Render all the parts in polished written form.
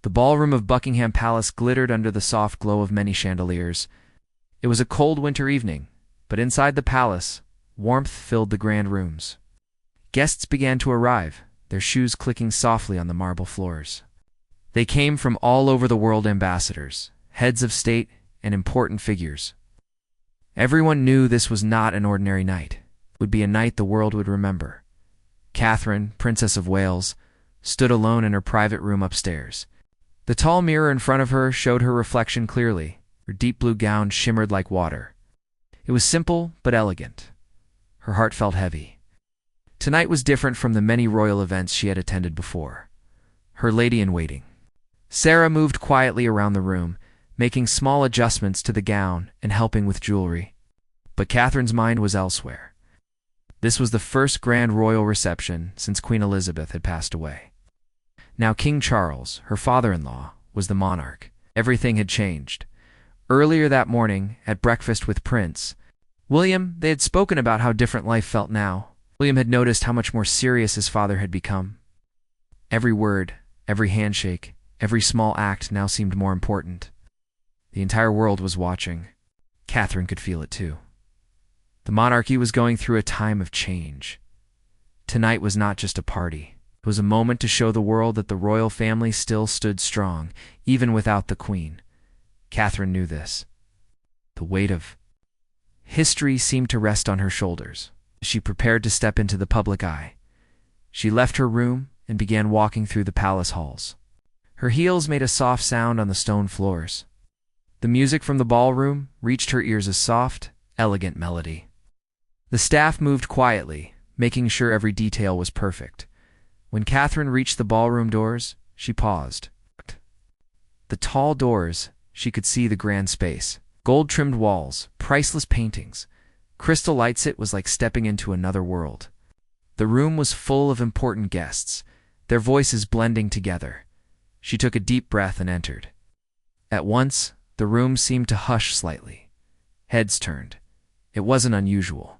The ballroom of Buckingham Palace glittered under the soft glow of many chandeliers. It was a cold winter evening, but inside the palace, warmth filled the grand rooms. Guests began to arrive, their shoes clicking softly on the marble floors. They came from all over the world, ambassadors, heads of state, and important figures. Everyone knew this was not an ordinary night. It would be a night the world would remember. Catherine, Princess of Wales, stood alone in her private room upstairs. The tall mirror in front of her showed her reflection clearly. Her deep blue gown shimmered like water. It was simple but elegant. Her heart felt heavy. Tonight was different from the many royal events she had attended before. Her lady-in-waiting, Sarah, moved quietly around the room, making small adjustments to the gown and helping with jewelry. But Catherine's mind was elsewhere. This was the first grand royal reception since Queen Elizabeth had passed away. Now King Charles, her father-in-law, was the monarch. Everything had changed. Earlier that morning, at breakfast with Prince William, they had spoken about how different life felt now. William had noticed how much more serious his father had become. Every word, every handshake, every small act now seemed more important. The entire world was watching. Catherine could feel it too. The monarchy was going through a time of change. Tonight was not just a party. It was a moment to show the world that the royal family still stood strong, even without the queen. Catherine knew this. The weight of history seemed to rest on her shoulders. She prepared to step into the public eye. She left her room and began walking through the palace halls. Her heels made a soft sound on the stone floors. The music from the ballroom reached her ears, a soft, elegant melody. The staff moved quietly, making sure every detail was perfect. When Catherine reached the ballroom doors, she paused. The tall doors, she could see the grand space. Gold-trimmed walls, priceless paintings, crystal lights. It was like stepping into another world. The room was full of important guests, their voices blending together. She took a deep breath and entered. At once, the room seemed to hush slightly. Heads turned. It wasn't unusual.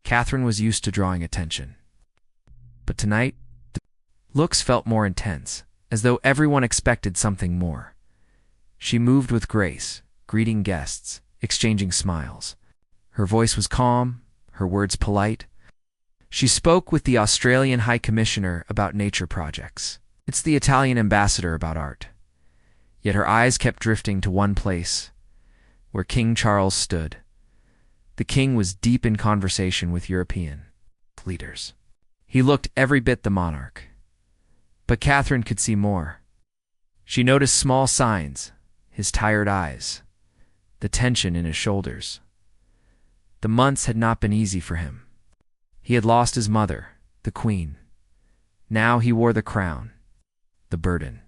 Catherine was used to drawing attention. But tonight, the looks felt more intense, as though everyone expected something more. She moved with grace, greeting guests, exchanging smiles. Her voice was calm, her words polite. She spoke with the Australian High Commissioner about nature projects. It's the Italian ambassador about art. Yet her eyes kept drifting to one place, where King Charles stood. The king was deep in conversation with European leaders. He looked every bit the monarch. But Catherine could see more. She noticed small signs, his tired eyes, the tension in his shoulders. The months had not been easy for him. He had lost his mother, the queen. Now he wore the crown. The burden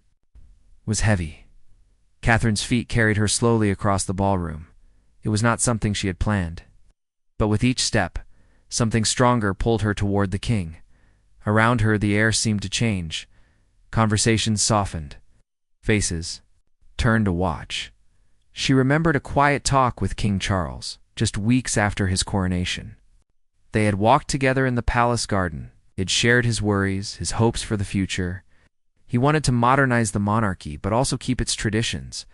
was heavy. Catherine's feet carried her slowly across the ballroom. It was not something she had planned. But with each step, something stronger pulled her toward the king. Around her, the air seemed to change. Conversations softened. Faces turned to watch. She remembered a quiet talk with King Charles, just weeks after his coronation. They had walked together in the palace garden. He had shared his worries, his hopes for the future. He wanted to modernize the monarchy, but also keep its traditions.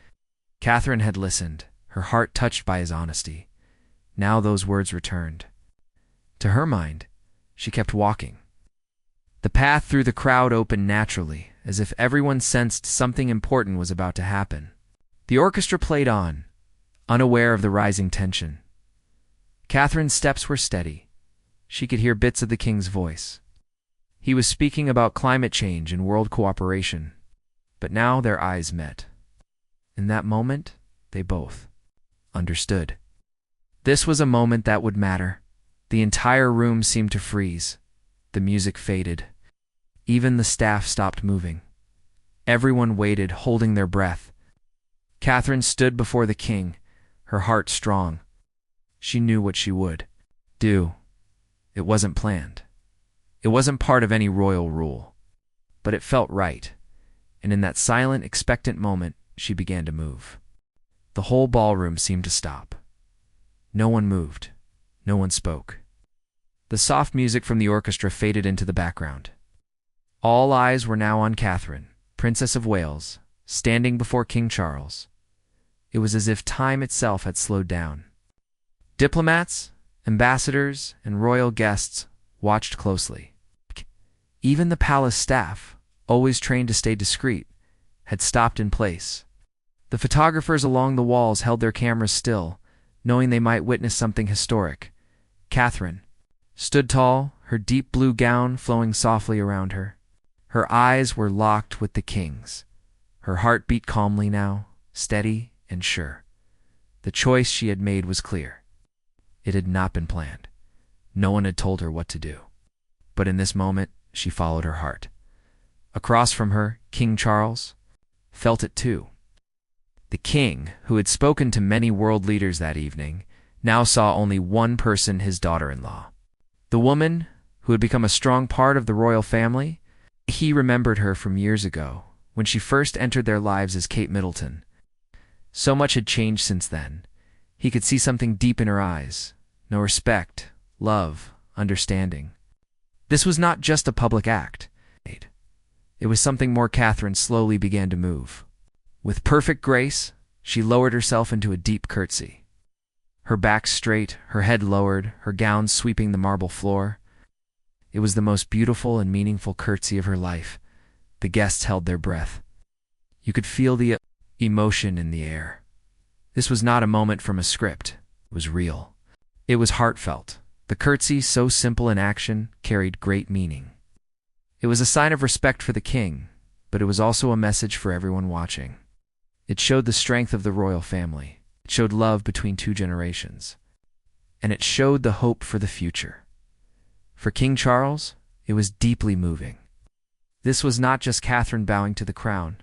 Catherine had listened, her heart touched by his honesty. Now those words returned. To her mind, she kept walking. The path through the crowd opened naturally, as if everyone sensed something important was about to happen. The orchestra played on, unaware of the rising tension. Catherine's steps were steady. She could hear bits of the king's voice. He was speaking about climate change and world cooperation. But now their eyes met. In that moment, they both understood. This was a moment that would matter. The entire room seemed to freeze. The music faded. Even the staff stopped moving. Everyone waited, holding their breath. Catherine stood before the king, her heart strong. She knew what she would do. It wasn't planned. It wasn't part of any royal rule. But it felt right. And in that silent, expectant moment, she began to move. The whole ballroom seemed to stop. No one moved. No one spoke. The soft music from the orchestra faded into the background. All eyes were now on Catherine, Princess of Wales, standing before King Charles. It was as if time itself had slowed down. Diplomats, ambassadors, and royal guests watched closely. Even the palace staff, always trained to stay discreet, had stopped in place. The photographers along the walls held their cameras still, knowing they might witness something historic. Catherine stood tall, her deep blue gown flowing softly around her. Her eyes were locked with the king's. Her heart beat calmly now, steady and sure. The choice she had made was clear. It had not been planned. No one had told her what to do. But in this moment, she followed her heart. Across from her, King Charles felt it too. The king, who had spoken to many world leaders that evening, now saw only one person, his daughter-in-law. The woman who had become a strong part of the royal family. He remembered her from years ago, when she first entered their lives as Kate Middleton. So much had changed since then. He could see something deep in her eyes. No respect, love, understanding. This was not just a public act. It was something more. Catherine slowly began to move. With perfect grace, she lowered herself into a deep curtsy. Her back straight, her head lowered, her gown sweeping the marble floor. It was the most beautiful and meaningful curtsy of her life. The guests held their breath. You could feel the emotion in the air. This was not a moment from a script. It was real. It was heartfelt. The curtsy, so simple in action, carried great meaning. It was a sign of respect for the king, but it was also a message for everyone watching. It showed the strength of the royal family. It showed love between two generations. And it showed the hope for the future. For King Charles, it was deeply moving. This was not just Catherine bowing to the crown.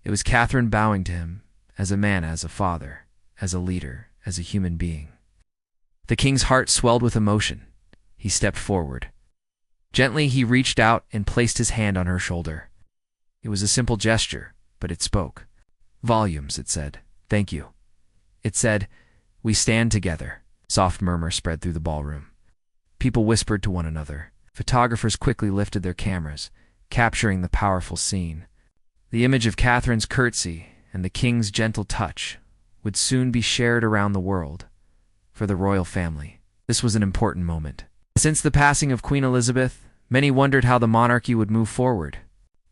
It was Catherine bowing to him as a man, as a father, as a leader, as a human being. The king's heart swelled with emotion. He stepped forward. Gently, he reached out and placed his hand on her shoulder. It was a simple gesture, but it spoke. Volumes, it said. Thank you. It said, we stand together. Soft murmur spread through the ballroom. People whispered to one another. Photographers quickly lifted their cameras, capturing the powerful scene. The image of Catherine's curtsy and the king's gentle touch would soon be shared around the world. For the royal family, this was an important moment. Since the passing of Queen Elizabeth, many wondered how the monarchy would move forward.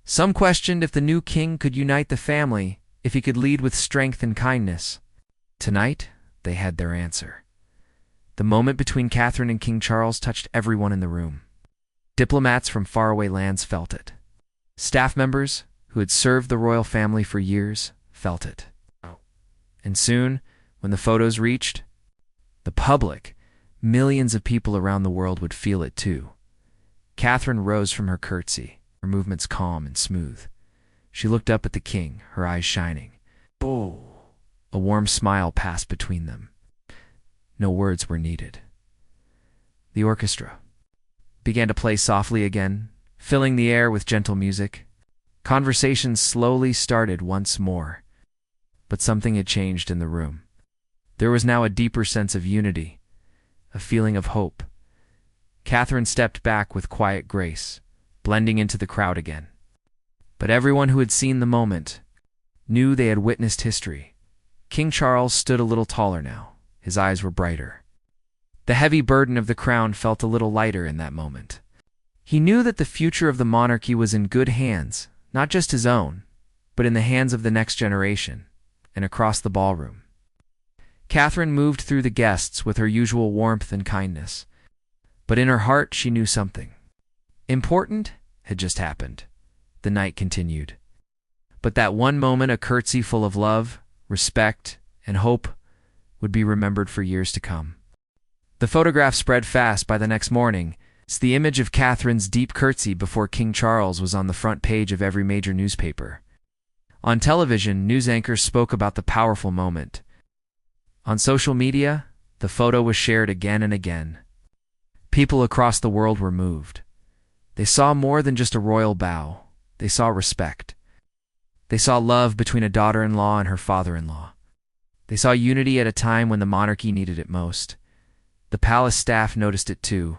Some questioned if the new king could unite the family, if he could lead with strength and kindness. Tonight, they had their answer. The moment between Catherine and King Charles touched everyone in the room. Diplomats from faraway lands felt it. Staff members, who had served the royal family for years, felt it. And soon, when the photos reached the public, millions of people around the world would feel it too. Catherine rose from her curtsy, her movements calm and smooth. She looked up at the king, her eyes shining. Oh! A warm smile passed between them. No words were needed. The orchestra began to play softly again, filling the air with gentle music. Conversations slowly started once more. But something had changed in the room. There was now a deeper sense of unity, a feeling of hope. Catherine stepped back with quiet grace, blending into the crowd again. But everyone who had seen the moment knew they had witnessed history. King Charles stood a little taller now. His eyes were brighter. The heavy burden of the crown felt a little lighter in that moment. He knew that the future of the monarchy was in good hands, not just his own, but in the hands of the next generation, and across the ballroom. Catherine moved through the guests with her usual warmth and kindness. But in her heart, she knew something important had just happened. The night continued. But that one moment, a curtsy full of love, respect, and hope, would be remembered for years to come. The photograph spread fast. By the next morning, the image of Catherine's deep curtsy before King Charles was on the front page of every major newspaper. On television, news anchors spoke about the powerful moment. On social media, the photo was shared again and again. People across the world were moved. They saw more than just a royal bow. They saw respect. They saw love between a daughter-in-law and her father-in-law. They saw unity at a time when the monarchy needed it most. The palace staff noticed it too.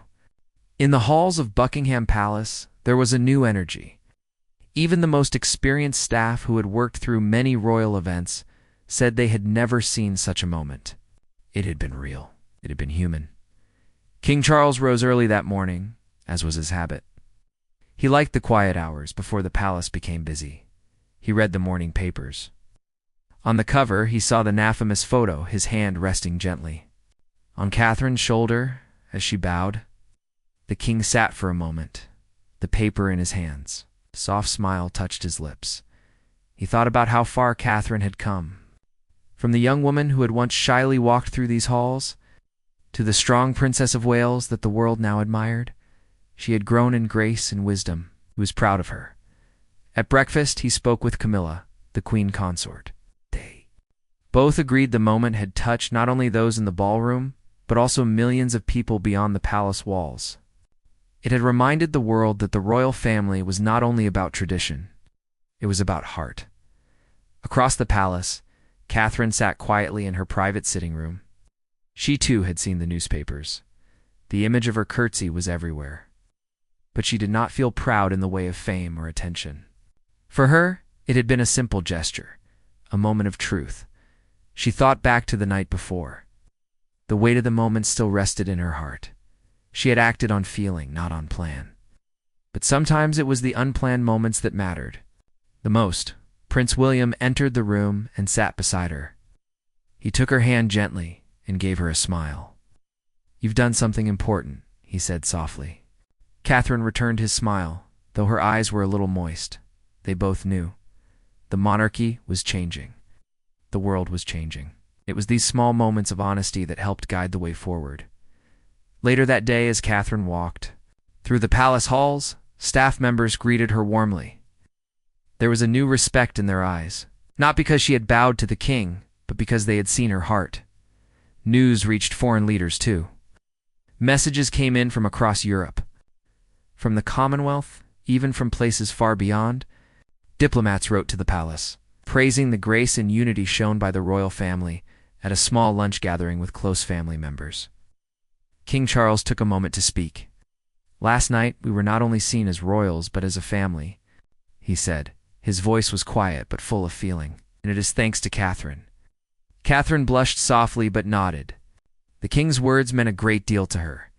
In the halls of Buckingham Palace, there was a new energy. Even the most experienced staff who had worked through many royal events said they had never seen such a moment. It had been real. It had been human. King Charles rose early that morning, as was his habit. He liked the quiet hours before the palace became busy. He read the morning papers. On the cover, he saw the infamous photo, his hand resting gently on Catherine's shoulder as she bowed. The king sat for a moment, the paper in his hands. A soft smile touched his lips. He thought about how far Catherine had come. From the young woman who had once shyly walked through these halls, to the strong Princess of Wales that the world now admired, she had grown in grace and wisdom. He was proud of her. At breakfast, he spoke with Camilla, the queen consort. They both agreed the moment had touched not only those in the ballroom, but also millions of people beyond the palace walls. It had reminded the world that the royal family was not only about tradition, it was about heart. Across the palace, Catherine sat quietly in her private sitting room. She too had seen the newspapers. The image of her curtsy was everywhere. But she did not feel proud in the way of fame or attention. For her, it had been a simple gesture, a moment of truth. She thought back to the night before. The weight of the moment still rested in her heart. She had acted on feeling, not on plan. But sometimes it was the unplanned moments that mattered the most. Prince William entered the room and sat beside her. He took her hand gently and gave her a smile. "You've done something important," he said softly. Catherine returned his smile, though her eyes were a little moist. They both knew. The monarchy was changing. The world was changing. It was these small moments of honesty that helped guide the way forward. Later that day, as Catherine walked through the palace halls, staff members greeted her warmly. There was a new respect in their eyes, not because she had bowed to the king, but because they had seen her heart. News reached foreign leaders too. Messages came in from across Europe. From the Commonwealth, even from places far beyond, diplomats wrote to the palace, praising the grace and unity shown by the royal family at a small lunch gathering with close family members. King Charles took a moment to speak. "Last night, we were not only seen as royals, but as a family," he said. His voice was quiet but full of feeling, and it is thanks to Catherine. Catherine blushed softly but nodded. The king's words meant a great deal to her.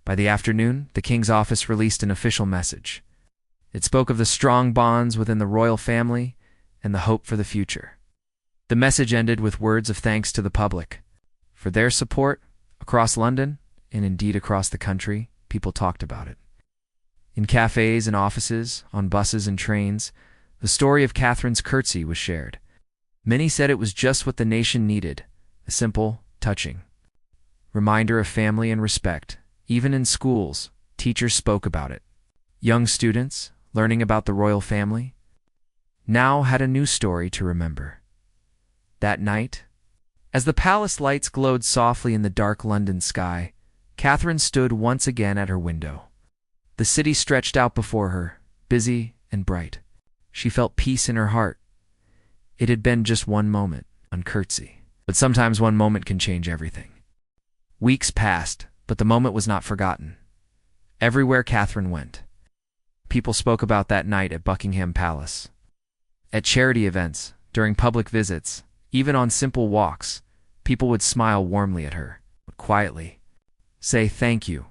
By the afternoon, the king's office released an official message. It spoke of the strong bonds within the royal family and the hope for the future. The message ended with words of thanks to the public. For their support, across London, and indeed across the country, people talked about it. In cafes and offices, on buses and trains, the story of Catherine's curtsy was shared. Many said it was just what the nation needed, a simple, touching reminder of family and respect. Even in schools, teachers spoke about it. Young students, learning about the royal family, now had a new story to remember. That night, as the palace lights glowed softly in the dark London sky, Catherine stood once again at her window. The city stretched out before her, busy and bright. She felt peace in her heart. It had been just one moment, on curtsy. But sometimes one moment can change everything. Weeks passed, but the moment was not forgotten. Everywhere Catherine went, people spoke about that night at Buckingham Palace. At charity events, during public visits, even on simple walks, people would smile warmly at her, but quietly say thank you,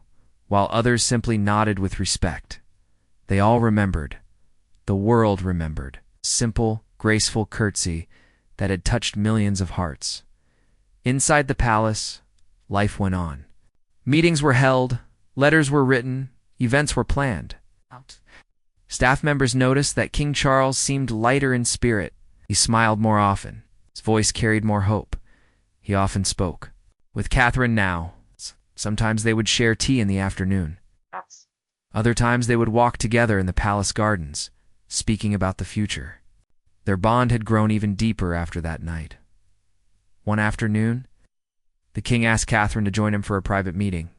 while others simply nodded with respect. They all remembered. The world remembered. Simple, graceful curtsy that had touched millions of hearts. Inside the palace, life went on. Meetings were held, letters were written, events were planned. Staff members noticed that King Charles seemed lighter in spirit. He smiled more often. His voice carried more hope. He often spoke. With Catherine now, sometimes they would share tea in the afternoon. Other times they would walk together in the palace gardens, speaking about the future. Their bond had grown even deeper after that night. One afternoon, the king asked Catherine to join him for a private meeting.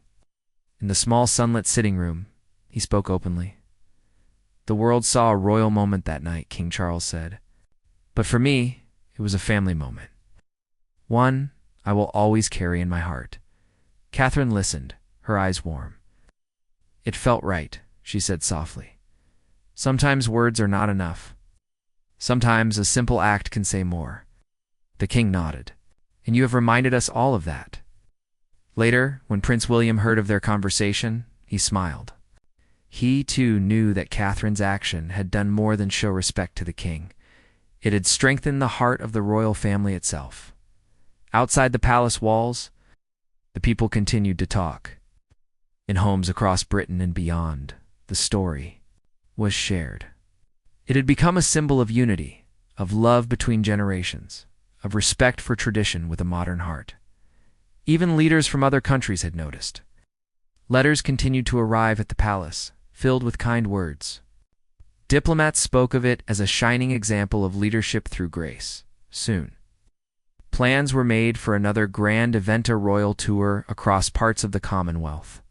In the small sunlit sitting room, he spoke openly. "The world saw a royal moment that night," King Charles said. "But for me, it was a family moment. One I will always carry in my heart." Catherine listened, her eyes warm. "It felt right," she said softly. Sometimes words are not enough. Sometimes a simple act can say more. The king nodded. And you have reminded us all of that. Later, when Prince William heard of their conversation, he smiled. He, too, knew that Catherine's action had done more than show respect to the king. It had strengthened the heart of the royal family itself. Outside the palace walls, the people continued to talk. In homes across Britain and beyond, the story was shared. It had become a symbol of unity, of love between generations, of respect for tradition with a modern heart. Even leaders from other countries had noticed. Letters continued to arrive at the palace, filled with kind words. Diplomats spoke of it as a shining example of leadership through grace. Soon, plans were made for another grand event, a royal tour across parts of the Commonwealth.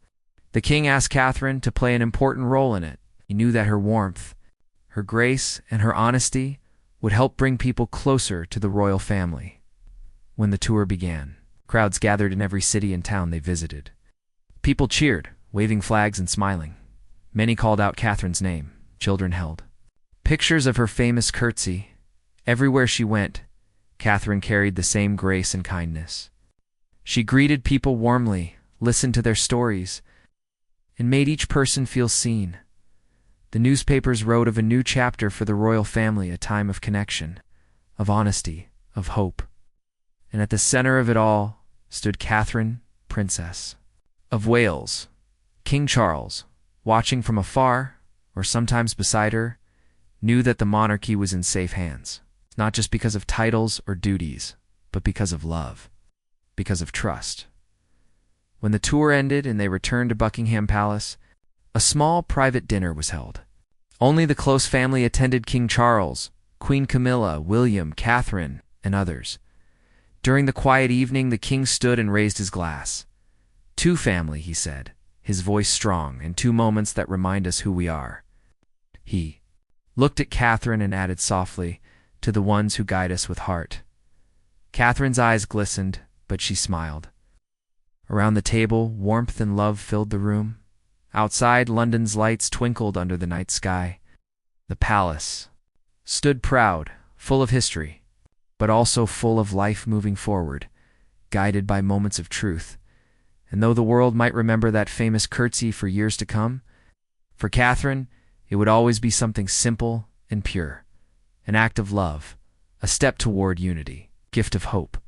The king asked Catherine to play an important role in it. He knew that her warmth, her grace, and her honesty would help bring people closer to the royal family. When the tour began, crowds gathered in every city and town they visited. People cheered, waving flags and smiling. Many called out Catherine's name. Children held pictures of her famous curtsy. Everywhere she went, Catherine carried the same grace and kindness. She greeted people warmly, listened to their stories, and made each person feel seen. The newspapers wrote of a new chapter for the royal family, a time of connection, of honesty, of hope. And at the center of it all stood Catherine, Princess of Wales. King Charles, watching from afar, or sometimes beside her, knew that the monarchy was in safe hands, not just because of titles or duties, but because of love, because of trust. When the tour ended and they returned to Buckingham Palace, a small private dinner was held. Only the close family attended: King Charles, Queen Camilla, William, Catherine, and others. During the quiet evening, the king stood and raised his glass. "To family," he said, his voice strong, "and to moments that remind us who we are." He looked at Catherine and added softly, "To the ones who guide us with heart." Catherine's eyes glistened, but she smiled. Around the table, warmth and love filled the room. Outside, London's lights twinkled under the night sky. The palace stood proud, full of history, but also full of life moving forward, guided by moments of truth. And though the world might remember that famous curtsy for years to come, for Catherine, it would always be something simple and pure, an act of love, a step toward unity, gift of hope.